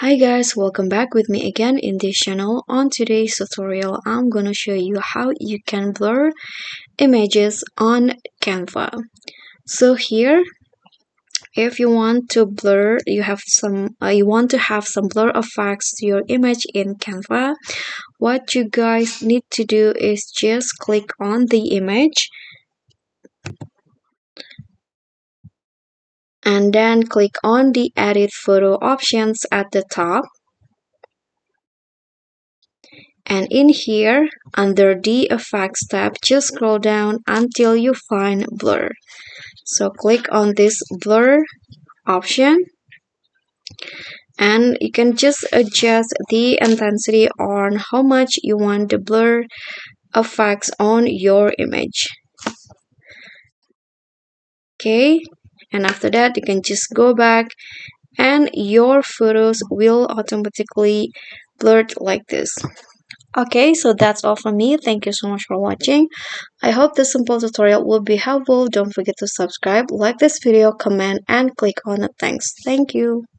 Hi guys, welcome back with me again in this channel. On today's tutorial, I'm gonna show you how you can blur images on Canva. So here, if you want to blur, you want to have some blur effects to your image in Canva. What you guys need to do is just click on the image and then click on the edit photo options at the top. And in here, under the effects tab, just scroll down until you find blur. So click on this blur option and you can just adjust the intensity on how much you want the blur effects on your image. Okay, and after that you can just go back and your photos will automatically blurred like this. Okay, so that's all from me. Thank you so much for watching. I hope this simple tutorial will be helpful. Don't forget to subscribe, like this video, comment, and click on the thanks. Thank you.